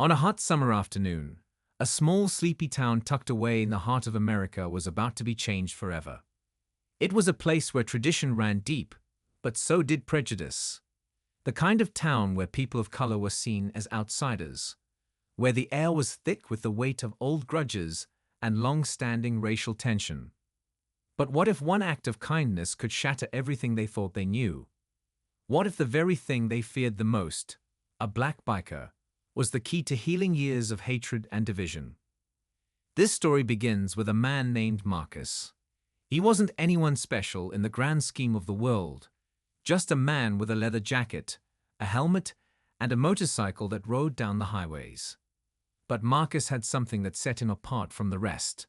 On a hot summer afternoon, a small, sleepy town tucked away in the heart of America was about to be changed forever. It was a place where tradition ran deep, but so did prejudice. The kind of town where people of color were seen as outsiders, where the air was thick with the weight of old grudges and long-standing racial tension. But what if one act of kindness could shatter everything they thought they knew? What if the very thing they feared the most, a black biker, was the key to healing years of hatred and division? This story begins with a man named Marcus. He wasn't anyone special in the grand scheme of the world, just a man with a leather jacket, a helmet, and a motorcycle that rode down the highways. But Marcus had something that set him apart from the rest: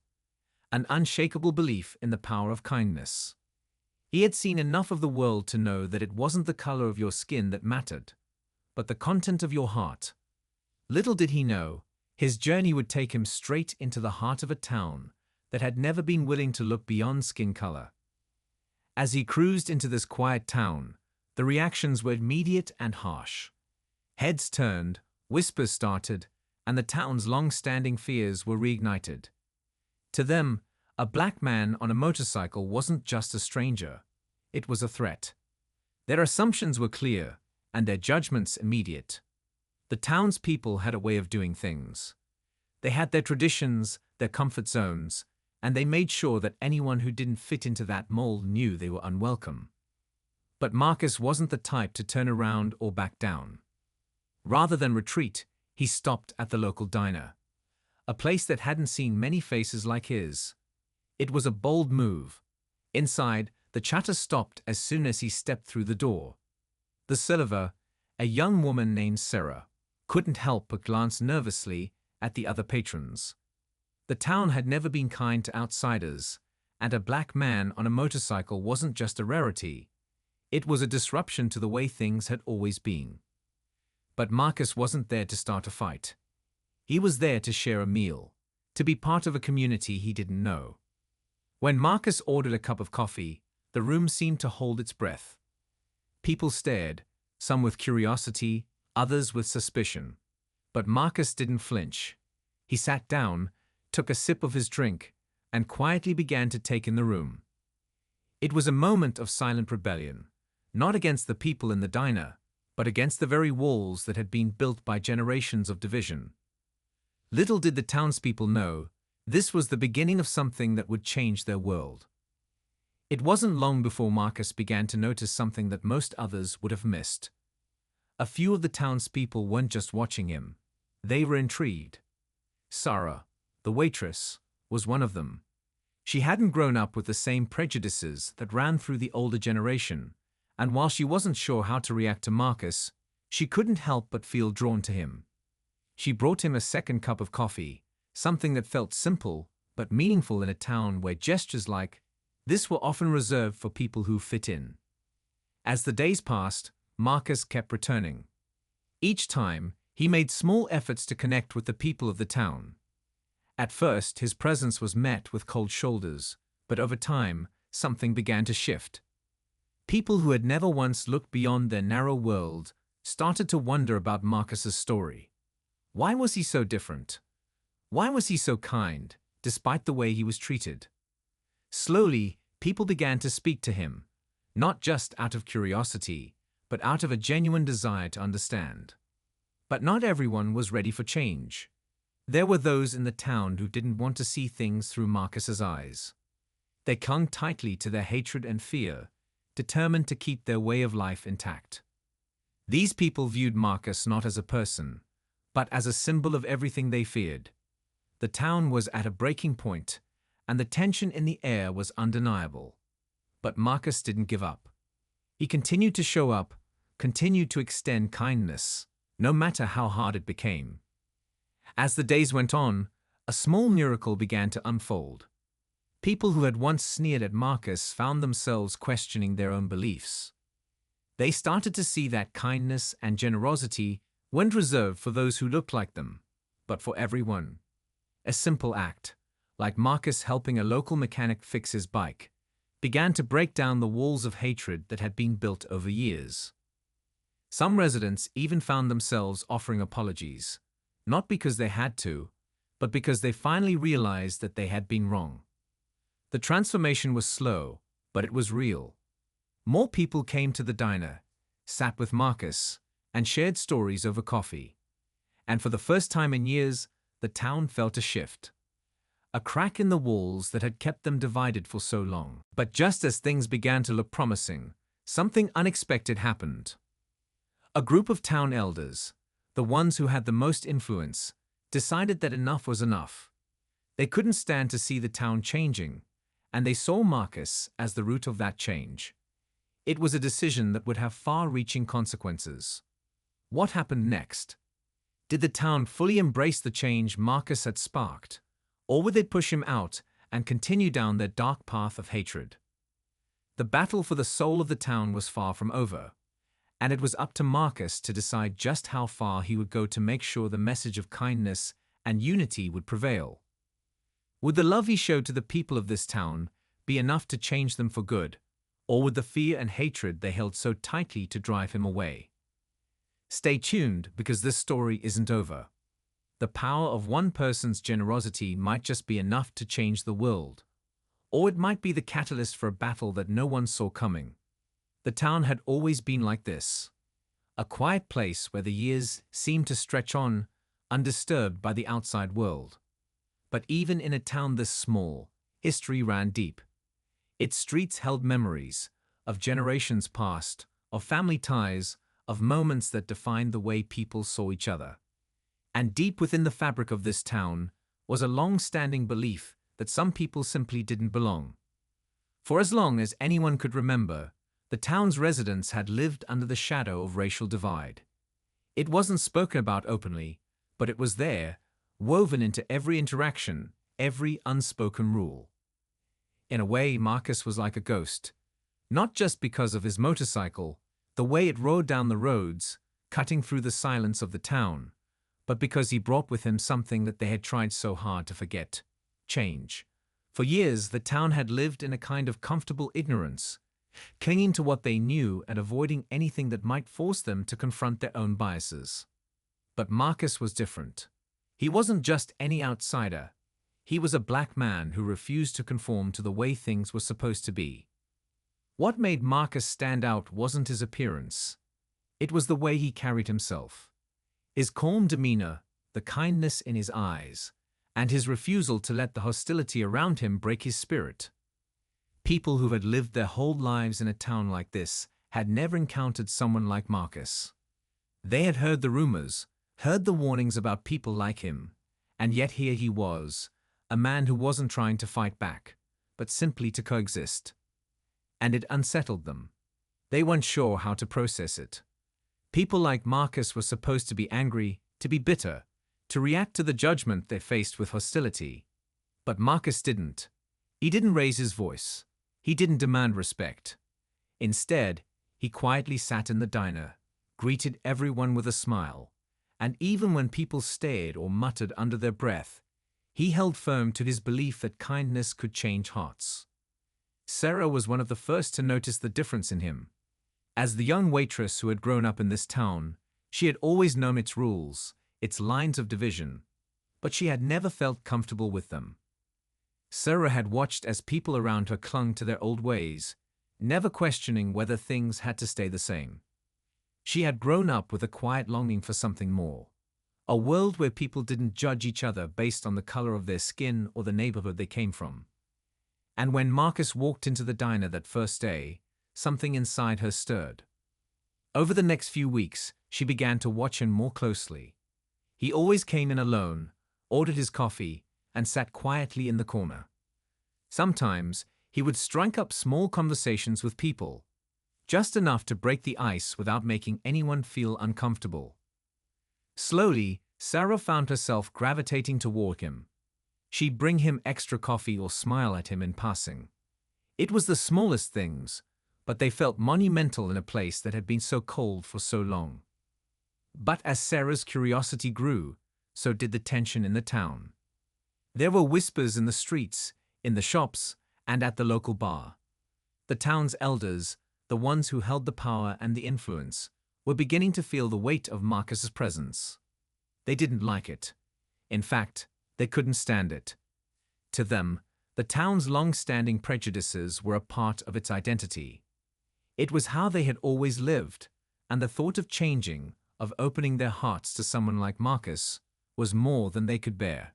an unshakable belief in the power of kindness. He had seen enough of the world to know that it wasn't the color of your skin that mattered, but the content of your heart. Little did he know, his journey would take him straight into the heart of a town that had never been willing to look beyond skin color. As he cruised into this quiet town, the reactions were immediate and harsh. Heads turned, whispers started, and the town's long-standing fears were reignited. To them, a black man on a motorcycle wasn't just a stranger, it was a threat. Their assumptions were clear, and their judgments immediate. The townspeople had a way of doing things. They had their traditions, their comfort zones, and they made sure that anyone who didn't fit into that mold knew they were unwelcome. But Marcus wasn't the type to turn around or back down. Rather than retreat, he stopped at the local diner, a place that hadn't seen many faces like his. It was a bold move. Inside, the chatter stopped as soon as he stepped through the door. The server, a young woman named Sarah, couldn't help but glance nervously at the other patrons. The town had never been kind to outsiders, and a black man on a motorcycle wasn't just a rarity. It was a disruption to the way things had always been. But Marcus wasn't there to start a fight. He was there to share a meal, to be part of a community he didn't know. When Marcus ordered a cup of coffee, the room seemed to hold its breath. People stared, some with curiosity, others with suspicion. But Marcus didn't flinch. He sat down, took a sip of his drink, and quietly began to take in the room. It was a moment of silent rebellion, not against the people in the diner, but against the very walls that had been built by generations of division. Little did the townspeople know, this was the beginning of something that would change their world. It wasn't long before Marcus began to notice something that most others would have missed. A few of the townspeople weren't just watching him, they were intrigued. Sarah, the waitress, was one of them. She hadn't grown up with the same prejudices that ran through the older generation, and while she wasn't sure how to react to Marcus, she couldn't help but feel drawn to him. She brought him a second cup of coffee, something that felt simple but meaningful in a town where gestures like this were often reserved for people who fit in. As the days passed, Marcus kept returning. Each time, he made small efforts to connect with the people of the town. At first, his presence was met with cold shoulders, but over time, something began to shift. People who had never once looked beyond their narrow world started to wonder about Marcus's story. Why was he so different? Why was he so kind, despite the way he was treated? Slowly, people began to speak to him, not just out of curiosity, but out of a genuine desire to understand. But not everyone was ready for change. There were those in the town who didn't want to see things through Marcus's eyes. They clung tightly to their hatred and fear, determined to keep their way of life intact. These people viewed Marcus not as a person, but as a symbol of everything they feared. The town was at a breaking point, and the tension in the air was undeniable. But Marcus didn't give up. He continued to show up, continued to extend kindness, no matter how hard it became. As the days went on, a small miracle began to unfold. People who had once sneered at Marcus found themselves questioning their own beliefs. They started to see that kindness and generosity weren't reserved for those who looked like them, but for everyone. A simple act, like Marcus helping a local mechanic fix his bike, began to break down the walls of hatred that had been built over years. Some residents even found themselves offering apologies, not because they had to, but because they finally realized that they had been wrong. The transformation was slow, but it was real. More people came to the diner, sat with Marcus, and shared stories over coffee. And for the first time in years, the town felt a shift. A crack in the walls that had kept them divided for so long. But just as things began to look promising, something unexpected happened. A group of town elders, the ones who had the most influence, decided that enough was enough. They couldn't stand to see the town changing, and they saw Marcus as the root of that change. It was a decision that would have far-reaching consequences. What happened next? Did the town fully embrace the change Marcus had sparked, or would they push him out and continue down their dark path of hatred? The battle for the soul of the town was far from over, and it was up to Marcus to decide just how far he would go to make sure the message of kindness and unity would prevail. Would the love he showed to the people of this town be enough to change them for good, or would the fear and hatred they held so tightly to drive him away? Stay tuned, because this story isn't over. The power of one person's generosity might just be enough to change the world, or it might be the catalyst for a battle that no one saw coming. The town had always been like this, a quiet place where the years seemed to stretch on, undisturbed by the outside world. But even in a town this small, history ran deep. Its streets held memories of generations past, of family ties, of moments that defined the way people saw each other. And deep within the fabric of this town was a long-standing belief that some people simply didn't belong. For as long as anyone could remember, the town's residents had lived under the shadow of racial divide. It wasn't spoken about openly, but it was there, woven into every interaction, every unspoken rule. In a way, Marcus was like a ghost, not just because of his motorcycle, the way it rode down the roads, cutting through the silence of the town, but because he brought with him something that they had tried so hard to forget: change. For years, the town had lived in a kind of comfortable ignorance, clinging to what they knew and avoiding anything that might force them to confront their own biases. But Marcus was different. He wasn't just any outsider. He was a black man who refused to conform to the way things were supposed to be. What made Marcus stand out wasn't his appearance. It was the way he carried himself. His calm demeanor, the kindness in his eyes, and his refusal to let the hostility around him break his spirit. People who had lived their whole lives in a town like this had never encountered someone like Marcus. They had heard the rumors, heard the warnings about people like him, and yet here he was, a man who wasn't trying to fight back, but simply to coexist. And it unsettled them. They weren't sure how to process it. People like Marcus were supposed to be angry, to be bitter, to react to the judgment they faced with hostility. But Marcus didn't. He didn't raise his voice. He didn't demand respect. Instead, he quietly sat in the diner, greeted everyone with a smile, and even when people stared or muttered under their breath, he held firm to his belief that kindness could change hearts. Sarah was one of the first to notice the difference in him. As the young waitress who had grown up in this town, she had always known its rules, its lines of division, but she had never felt comfortable with them. Sarah had watched as people around her clung to their old ways, never questioning whether things had to stay the same. She had grown up with a quiet longing for something more, a world where people didn't judge each other based on the color of their skin or the neighborhood they came from. And when Marcus walked into the diner that first day, something inside her stirred. Over the next few weeks, she began to watch him more closely. He always came in alone, ordered his coffee, and sat quietly in the corner. Sometimes, he would strike up small conversations with people, just enough to break the ice without making anyone feel uncomfortable. Slowly, Sarah found herself gravitating toward him. She'd bring him extra coffee or smile at him in passing. It was the smallest things, but they felt monumental in a place that had been so cold for so long. But as Sarah's curiosity grew, so did the tension in the town. There were whispers in the streets, in the shops, and at the local bar. The town's elders, the ones who held the power and the influence, were beginning to feel the weight of Marcus's presence. They didn't like it. In fact, they couldn't stand it. To them, the town's long-standing prejudices were a part of its identity. It was how they had always lived, and the thought of changing, of opening their hearts to someone like Marcus, was more than they could bear.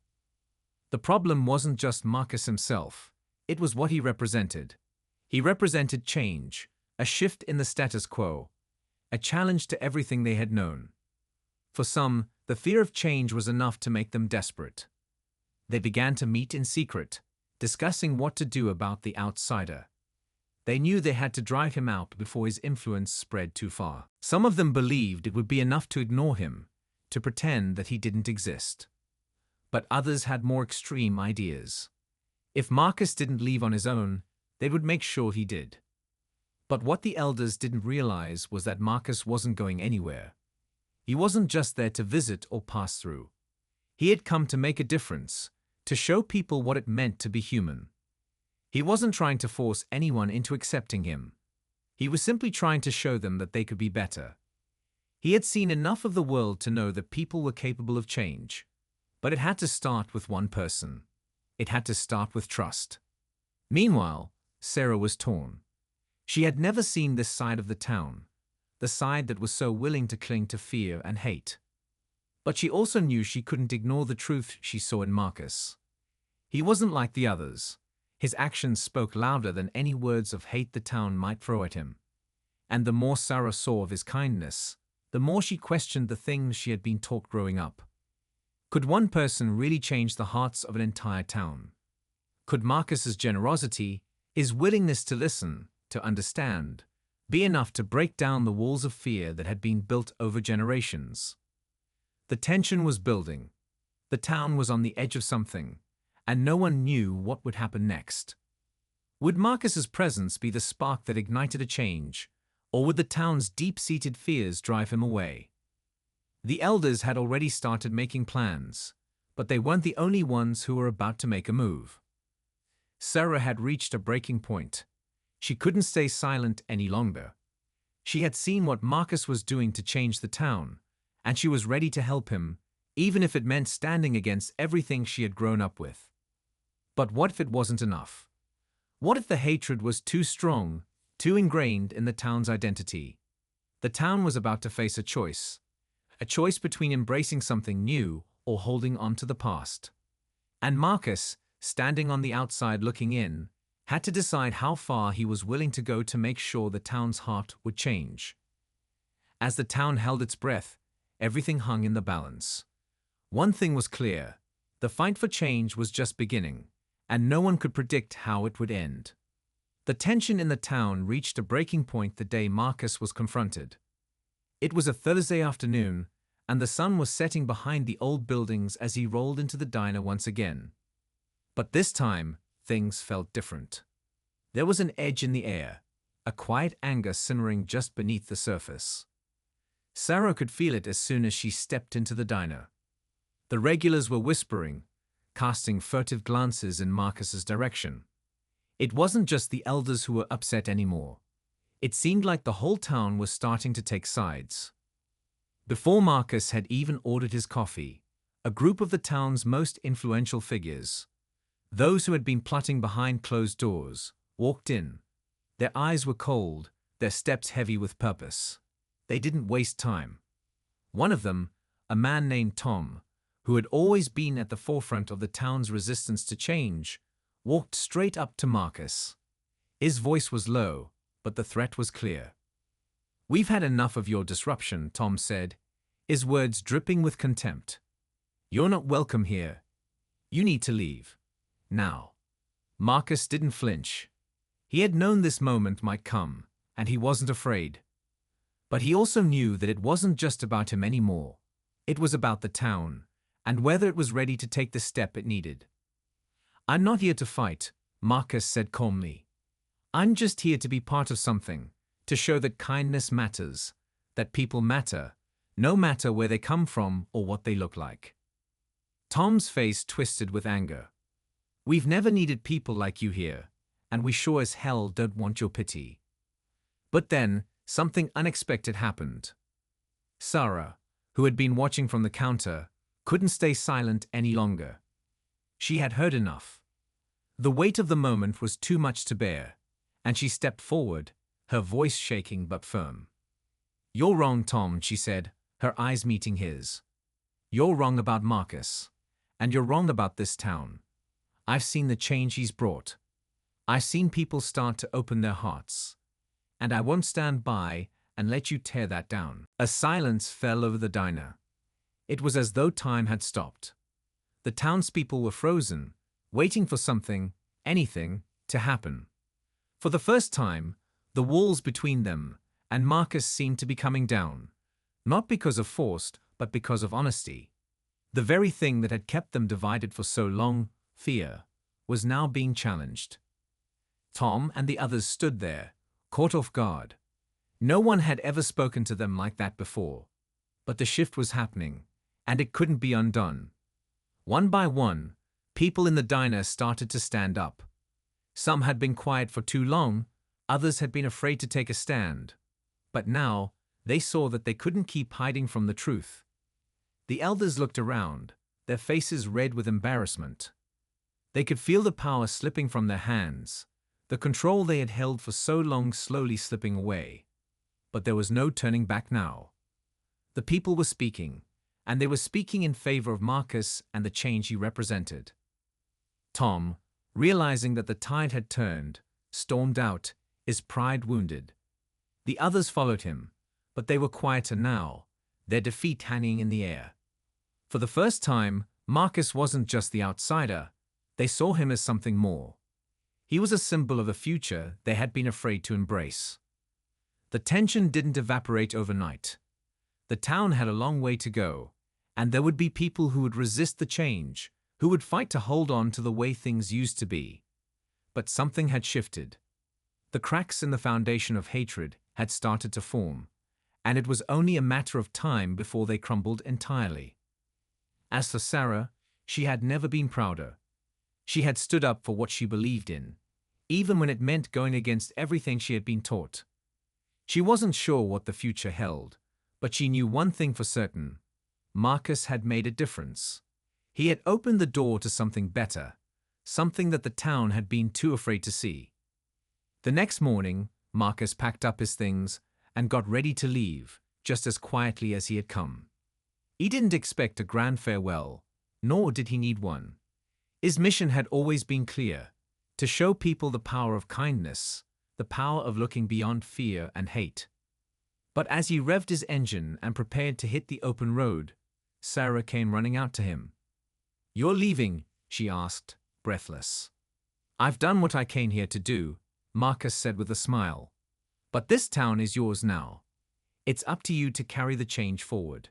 The problem wasn't just Marcus himself, it was what he represented. He represented change, a shift in the status quo, a challenge to everything they had known. For some, the fear of change was enough to make them desperate. They began to meet in secret, discussing what to do about the outsider. They knew they had to drive him out before his influence spread too far. Some of them believed it would be enough to ignore him, to pretend that he didn't exist. But others had more extreme ideas. If Marcus didn't leave on his own, they would make sure he did. But what the elders didn't realize was that Marcus wasn't going anywhere. He wasn't just there to visit or pass through. He had come to make a difference, to show people what it meant to be human. He wasn't trying to force anyone into accepting him. He was simply trying to show them that they could be better. He had seen enough of the world to know that people were capable of change. But it had to start with one person. It had to start with trust. Meanwhile, Sarah was torn. She had never seen this side of the town, the side that was so willing to cling to fear and hate. But she also knew she couldn't ignore the truth she saw in Marcus. He wasn't like the others. His actions spoke louder than any words of hate the town might throw at him. And the more Sarah saw of his kindness, the more she questioned the things she had been taught growing up. Could one person really change the hearts of an entire town? Could Marcus's generosity, his willingness to listen, to understand, be enough to break down the walls of fear that had been built over generations? The tension was building. The town was on the edge of something, and no one knew what would happen next. Would Marcus's presence be the spark that ignited a change, or would the town's deep-seated fears drive him away? The elders had already started making plans, but they weren't the only ones who were about to make a move. Sarah had reached a breaking point. She couldn't stay silent any longer. She had seen what Marcus was doing to change the town, and she was ready to help him, even if it meant standing against everything she had grown up with. But what if it wasn't enough? What if the hatred was too strong, too ingrained in the town's identity? The town was about to face a choice between embracing something new or holding on to the past. And Marcus, standing on the outside looking in, had to decide how far he was willing to go to make sure the town's heart would change. As the town held its breath, everything hung in the balance. One thing was clear: the fight for change was just beginning, and no one could predict how it would end. The tension in the town reached a breaking point the day Marcus was confronted. It was a Thursday afternoon, and the sun was setting behind the old buildings as he rolled into the diner once again. But this time, things felt different. There was an edge in the air, a quiet anger simmering just beneath the surface. Sarah could feel it as soon as she stepped into the diner. The regulars were whispering, casting furtive glances in Marcus's direction. It wasn't just the elders who were upset anymore. It seemed like the whole town was starting to take sides. Before Marcus had even ordered his coffee, a group of the town's most influential figures, those who had been plotting behind closed doors, walked in. Their eyes were cold, their steps heavy with purpose. They didn't waste time. One of them, a man named Tom, who had always been at the forefront of the town's resistance to change, walked straight up to Marcus. His voice was low, but the threat was clear. "We've had enough of your disruption," Tom said, his words dripping with contempt. "You're not welcome here. You need to leave. Now." Marcus didn't flinch. He had known this moment might come, and he wasn't afraid. But he also knew that it wasn't just about him anymore. It was about the town, and whether it was ready to take the step it needed. "I'm not here to fight," Marcus said calmly. "I'm just here to be part of something, to show that kindness matters, that people matter, no matter where they come from or what they look like." Tom's face twisted with anger. "We've never needed people like you here, and we sure as hell don't want your pity." But then, something unexpected happened. Sarah, who had been watching from the counter, couldn't stay silent any longer. She had heard enough. The weight of the moment was too much to bear, and she stepped forward, her voice shaking but firm. "You're wrong, Tom," she said, her eyes meeting his. "You're wrong about Marcus. And you're wrong about this town. I've seen the change he's brought. I've seen people start to open their hearts. And I won't stand by and let you tear that down." A silence fell over the diner. It was as though time had stopped. The townspeople were frozen, waiting for something, anything, to happen. For the first time, the walls between them and Marcus seemed to be coming down, not because of force, but because of honesty. The very thing that had kept them divided for so long, fear, was now being challenged. Tom and the others stood there, caught off guard. No one had ever spoken to them like that before. But the shift was happening, and it couldn't be undone. One by one, people in the diner started to stand up. Some had been quiet for too long, others had been afraid to take a stand. But now, they saw that they couldn't keep hiding from the truth. The elders looked around, their faces red with embarrassment. They could feel the power slipping from their hands, the control they had held for so long slowly slipping away. But there was no turning back now. The people were speaking, and they were speaking in favor of Marcus and the change he represented. Tom, realizing that the tide had turned, stormed out, his pride wounded. The others followed him, but they were quieter now, their defeat hanging in the air. For the first time, Marcus wasn't just the outsider. They saw him as something more. He was a symbol of a future they had been afraid to embrace. The tension didn't evaporate overnight. The town had a long way to go, and there would be people who would resist the change, who would fight to hold on to the way things used to be. But something had shifted. The cracks in the foundation of hatred had started to form, and it was only a matter of time before they crumbled entirely. As for Sarah, she had never been prouder. She had stood up for what she believed in, even when it meant going against everything she had been taught. She wasn't sure what the future held, but she knew one thing for certain. Marcus had made a difference. He had opened the door to something better, something that the town had been too afraid to see. The next morning, Marcus packed up his things and got ready to leave, just as quietly as he had come. He didn't expect a grand farewell, nor did he need one. His mission had always been clear: to show people the power of kindness, the power of looking beyond fear and hate. But as he revved his engine and prepared to hit the open road, Sarah came running out to him. "You're leaving?" she asked, breathless. "I've done what I came here to do," Marcus said with a smile. "But this town is yours now. It's up to you to carry the change forward."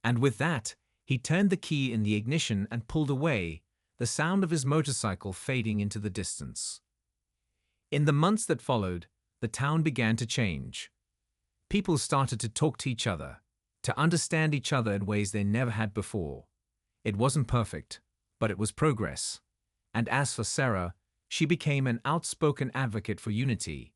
And with that, he turned the key in the ignition and pulled away, the sound of his motorcycle fading into the distance. In the months that followed, the town began to change. People started to talk to each other, to understand each other in ways they never had before. It wasn't perfect, but it was progress. And as for Sarah, she became an outspoken advocate for unity,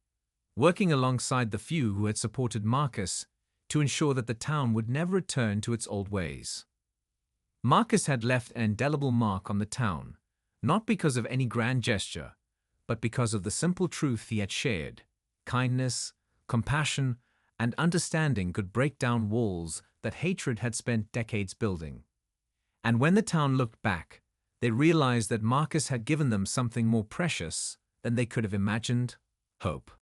working alongside the few who had supported Marcus to ensure that the town would never return to its old ways. Marcus had left an indelible mark on the town, not because of any grand gesture, but because of the simple truth he had shared. Kindness, compassion, and understanding could break down walls that hatred had spent decades building. And when the town looked back, they realized that Marcus had given them something more precious than they could have imagined: hope.